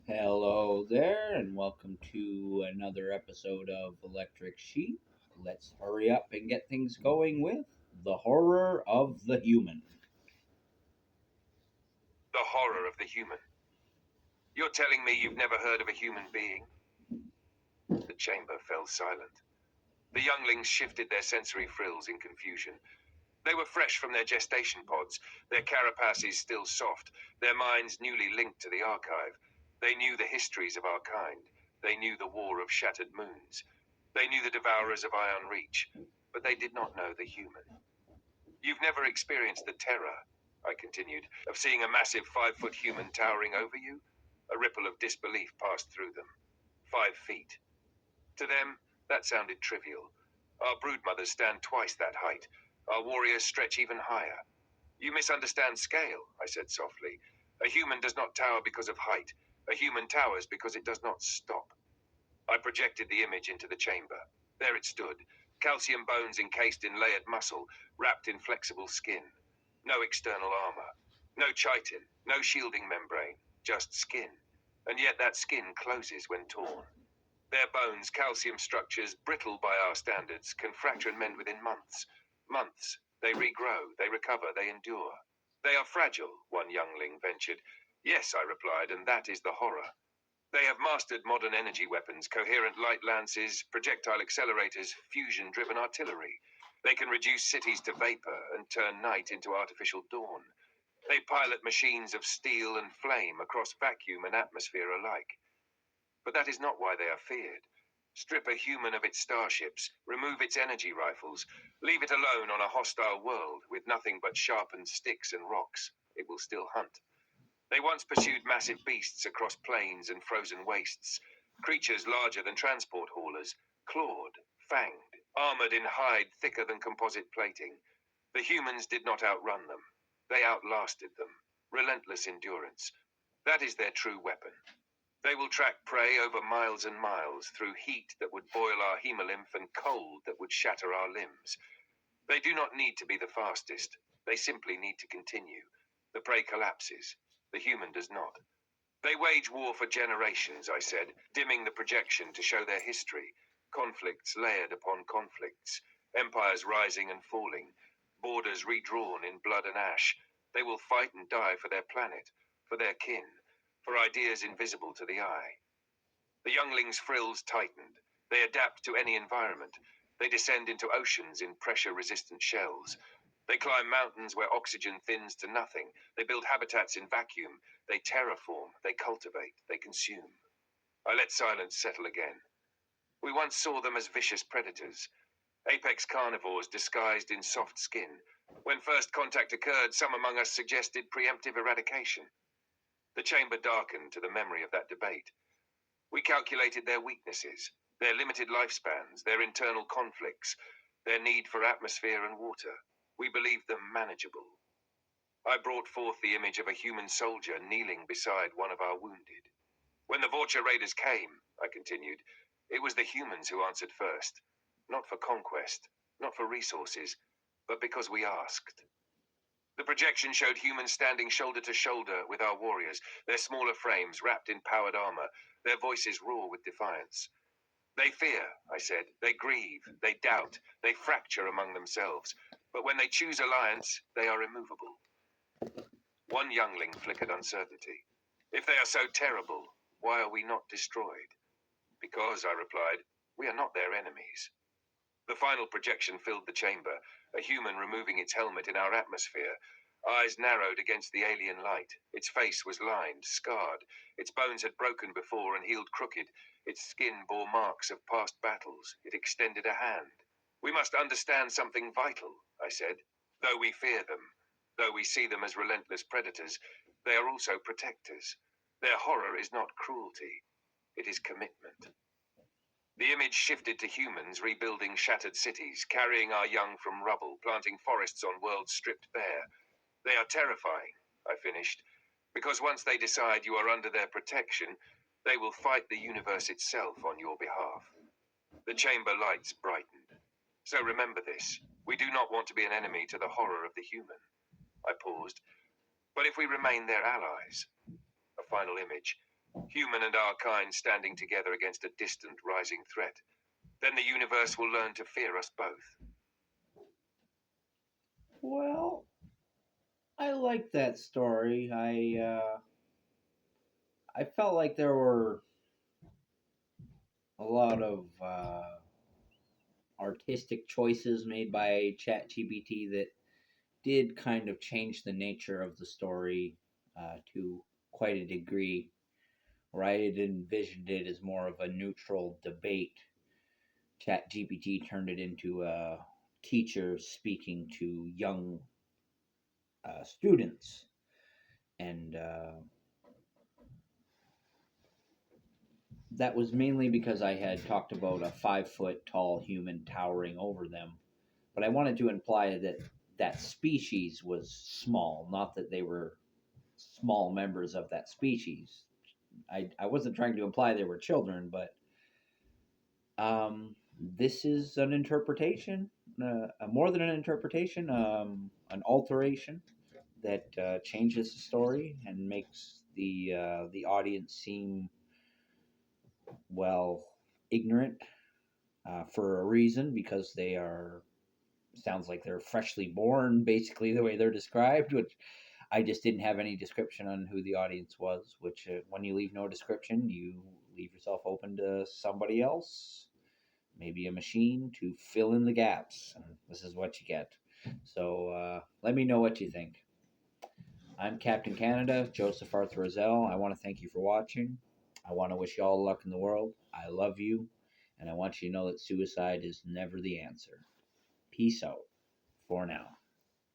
Hello there, and welcome to another episode of Electric Sheep. Let's hurry up and get things going with the horror of the human. The horror of the human. You're telling me you've never heard of a human being? The chamber fell silent. The younglings shifted their sensory frills in confusion. They were fresh from their gestation pods, their carapaces still soft, their minds newly linked to the archive. They knew the histories of our kind. They knew the war of shattered moons. They knew the devourers of Iron Reach, but they did not know the human. You've never experienced the terror, I continued, of seeing a massive 5-foot human towering over you? A ripple of disbelief passed through them. 5 feet. To them, that sounded trivial. Our broodmothers stand twice that height. Our warriors stretch even higher. You misunderstand scale, I said softly. A human does not tower because of height. A human towers because it does not stop. I projected the image into the chamber. There it stood, calcium bones encased in layered muscle, wrapped in flexible skin. No external armor. No chitin, no shielding membrane, just skin. And yet that skin closes when torn. Their bones, calcium structures, brittle by our standards, can fracture and mend within months. Months. They regrow, they recover, they endure. They are fragile, one youngling ventured. Yes, I replied, and that is the horror. They have mastered modern energy weapons, coherent light lances, projectile accelerators, fusion-driven artillery. They can reduce cities to vapor and turn night into artificial dawn. They pilot machines of steel and flame across vacuum and atmosphere alike. But that is not why they are feared. Strip a human of its starships, remove its energy rifles, leave it alone on a hostile world with nothing but sharpened sticks and rocks. It will still hunt. They once pursued massive beasts across plains and frozen wastes, creatures larger than transport haulers, clawed, fanged, armored in hide thicker than composite plating. The humans did not outrun them. They outlasted them. Relentless endurance. That is their true weapon. They will track prey over miles and miles through heat that would boil our hemolymph and cold that would shatter our limbs. They do not need to be the fastest. They simply need to continue. The prey collapses. The human does not. They wage war for generations, I said, dimming the projection to show their history. Conflicts layered upon conflicts. Empires rising and falling. Borders redrawn in blood and ash. They will fight and die for their planet, for their kin, for ideas invisible to the eye. The younglings' frills tightened. They adapt to any environment. They descend into oceans in pressure-resistant shells. They climb mountains where oxygen thins to nothing. They build habitats in vacuum. They terraform. They cultivate. They consume. I let silence settle again. We once saw them as vicious predators. Apex carnivores disguised in soft skin. When first contact occurred, some among us suggested preemptive eradication. The chamber darkened to the memory of that debate. We calculated their weaknesses, their limited lifespans, their internal conflicts, their need for atmosphere and water. We believed them manageable. I brought forth the image of a human soldier kneeling beside one of our wounded. When the Vorcha raiders came, I continued, it was the humans who answered first. Not for conquest, not for resources, but because we asked. The projection showed humans standing shoulder to shoulder with our warriors, their smaller frames wrapped in powered armor, their voices raw with defiance. They fear, I said. They grieve, they doubt, they fracture among themselves. But when they choose alliance, they are immovable. One youngling flickered uncertainty. If they are so terrible, why are we not destroyed? Because, I replied, we are not their enemies. The final projection filled the chamber, a human removing its helmet in our atmosphere. Eyes narrowed against the alien light. Its face was lined, scarred. Its bones had broken before and healed crooked. Its skin bore marks of past battles. It extended a hand. We must understand something vital, I said. Though we fear them, though we see them as relentless predators, they are also protectors. Their horror is not cruelty. It is commitment. The image shifted to humans rebuilding shattered cities, carrying our young from rubble, planting forests on worlds stripped bare. They are terrifying, I finished, because once they decide you are under their protection, they will fight the universe itself on your behalf. The chamber lights brightened. So remember this. We do not want to be an enemy to the horror of the human. I paused. But if we remain their allies, a final image, human and our kind standing together against a distant rising threat. Then the universe will learn to fear us both. Well, I like that story. I felt like there were a lot of artistic choices made by ChatGPT that did kind of change the nature of the story to quite a degree. Where I had envisioned it as more of a neutral debate, ChatGPT turned it into a teacher speaking to young students, and that was mainly because I had talked about a 5 foot tall human towering over them. But I wanted to imply that that species was small, not that they were small members of that species. I wasn't trying to imply they were children, but this is an interpretation, more than an interpretation, an alteration that changes the story and makes the audience seem, well, ignorant for a reason, because they are, sounds like they're freshly born, basically the way they're described, which I just didn't have any description on who the audience was. Which, when you leave no description, you leave yourself open to somebody else, maybe a machine, to fill in the gaps. And this is what you get. So let me know what you think. I'm Captain Canada, Joseph Arthur Roszell. I want to thank you for watching. I want to wish you all the luck in the world. I love you, and I want you to know that suicide is never the answer. Peace out for now.